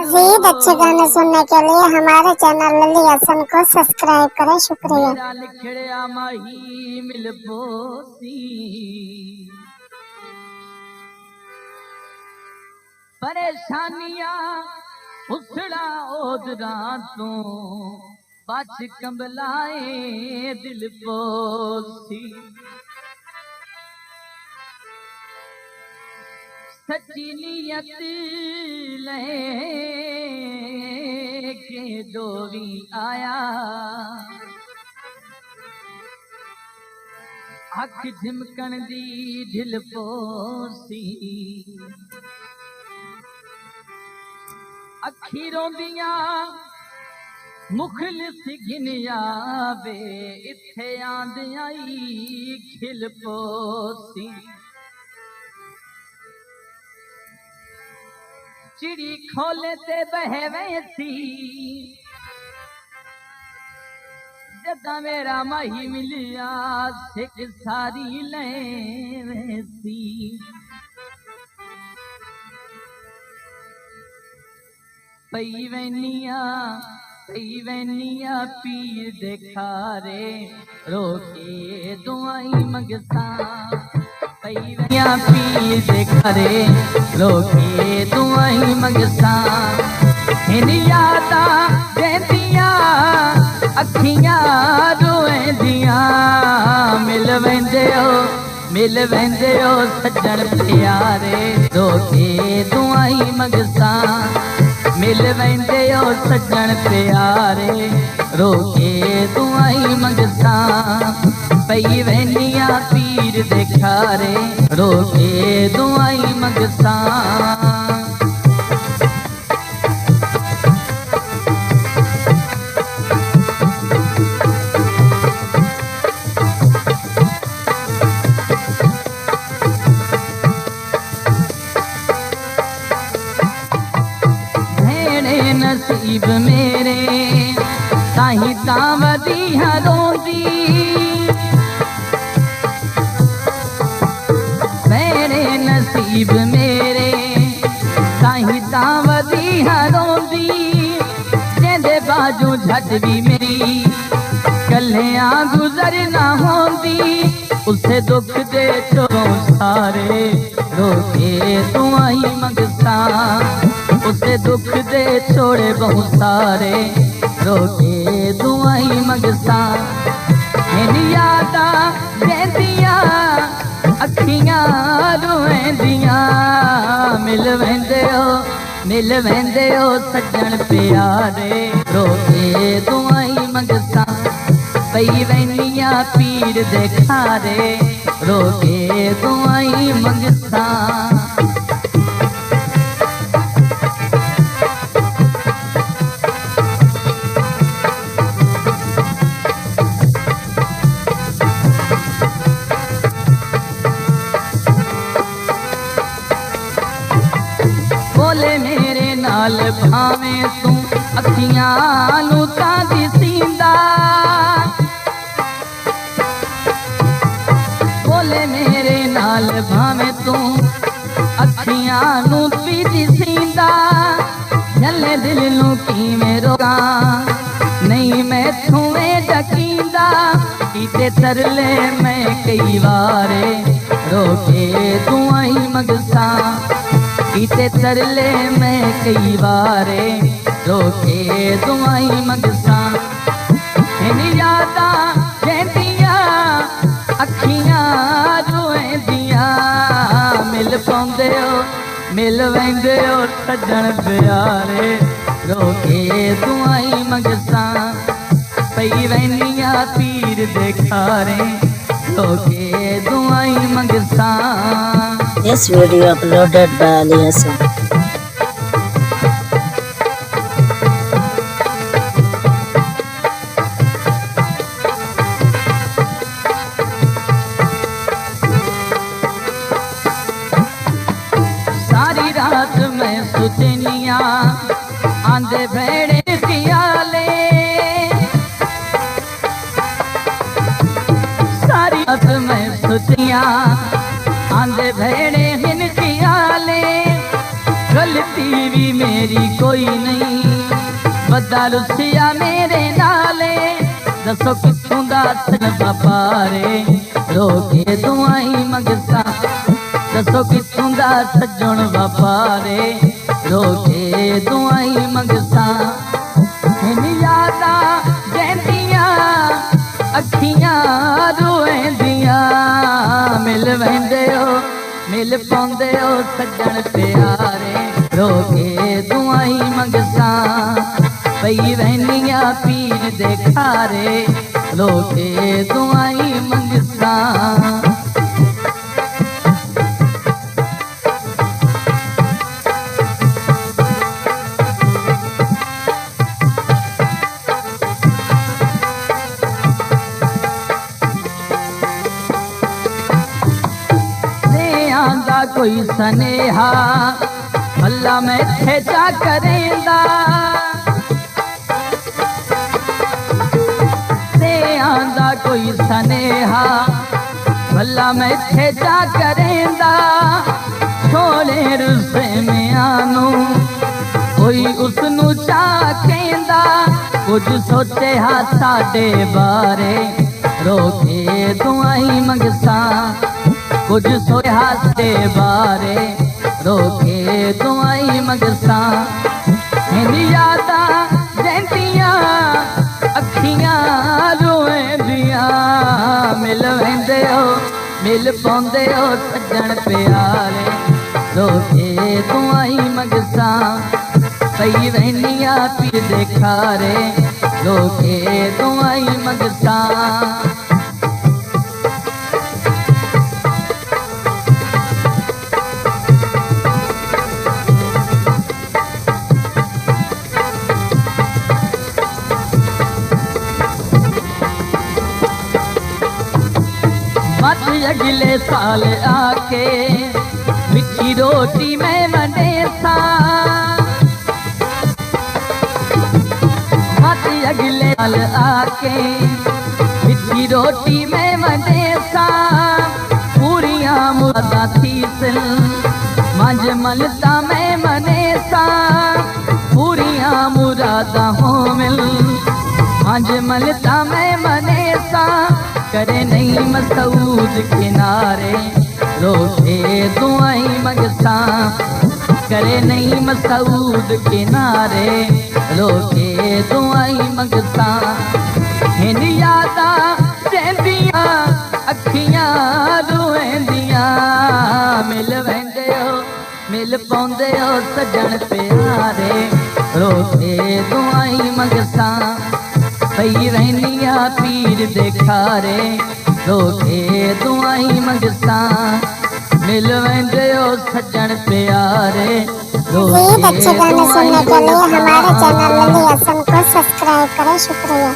मजीद अच्छे गाने सुनने के लिए हमारे चैनल लली हसन को सब्सक्राइब करें। शुक्रिया। परेशानियां उसड़ा ओदरा तो बच कंबलाए दिल पोसी। सच्ची नियत लेके डोरी आया, अख झिमकन दी ढिल पोसी। अखी रोंदियां मुखलिस गिनिया वे इत्थे आंदियां ई खिल पोसी। चिड़ी खोले ते बहवे सी जदा मेरा माही मिलिया सिक सारी ले सी। पई वैनिया पीर देखारे रोके दुआई मंगसा। पई वैनिया पीर देखारे रोके दुआई मंगसा। इन यादा देंदिया अखियां रोएंदिया। मिल वेंदे हो सज्जन प्यारे रोके दुआई मंगसा। मिल वेंदे हो सज्जन प्यारे रोके दुआई मंगसा। पई वैनिया पीर देखारे रोके दुआई मंगसा। नसीब मेरे ताही तावदी रोंदी। मेरे नसीब मेरे ताही तावदी रोंदी। जेंदे बाजू झट भी मेरी कलियां गुजर ना होंदी। उसे दुख दे चोरों सारे रोके दुआई मंगसा। उसे दुख दे छोड़े बहुत सारे रोके दुआई मंगसा। इन यादा देंदिया अखियां रोएंदिया। मिल वेंदे हो सज्जन प्यारे रोके दुआई मंगसा। पई वैनिया पीर देखारे रोके दुआई मंगसा। बोले मेरे नाल भावे तू अखियां नू तां दिसींदा। बोले मेरे नाल भावे तू अखियां नू भी दिसींदा। झले दिल नू किवें रोका नहीं मैं थूए डकींदा। कीते तरले मैं कई वारे रोके दुआई मंगसा। कीते तरले मैं कई बारे रोके दुआई मंगसा। इन यादा देंदिया अखियां रोएंदिया। मिल वेंदे हो सज्जन प्यारे रोके दुआई मंगसा। पई वैनिया पीर देखारे रोके दुआई मंगसा। This video uploaded by Ali Hassan. सारी रात मैं सुतनिया आंदे भेड़े खियाले। सारी रात मैं सुतिया आंदे भेड़े हिन खियाले। कोई नहीं बदा रुसिया मेरे नाले दसो कितों दा सजन पारे रोके दुआई मंगसा दसो कितों दा सजन वापारे रोके दुआई मंगसा इन यादा जैंदियां अखियां रोएंदियां मिल वेंदे हो मिल पाउंदे हो सजन प्यारे रोके दुआई मंगसा पई वैनिया पीर दे खारे रोके दुआई मंगसा कोई सनेहा भला मैं खेचा करेंदा ते आंदा कोई सनेहा भला मैं खेचा करेंदा छोले रुसे में आनू कोई उसनू चाकेंदा कुछ सोचे हा साडे बारे रोके दुआई मंगसा कुछ सोया दे बारे रोके दुआई मंगसा इन यादा जैंदियां अखियां रोएंदियां मिल वेंदे हो मिल पाउंदे हो सजन प्यारे रोके दुआई मंगसा पई वैनिया पीर दे खारे रोके दुआई मंगसा मत अगले साल आके मिठी रोटी में मनेसा मत अगले साल आके मिठी रोटी में मनेसा पूरियां मुरादा थी सिल मंज मलता में मनेसा पूरियां मुरादा हो मिल मंज मलता में मनेसा करे नहीं मसूद किनारे रोके दुआई मंगसा करे नहीं मसूद किनारे रोके दुआई मंगसा इन यादा जैंदियां अखियां रोएंदियां मिल वेंदे हो मिल पाउंदे हो सजन प्यारे रोके दुआई मंगसा पई वैनिया पीर दे खारे रोके दुआई मंगसा मिल वेंदे हो सजन प्यारे जी अच्छे गाने सुनने के लिए हमारे चैनल लल्ली हसन को सब्सक्राइब करें शुक्रिया।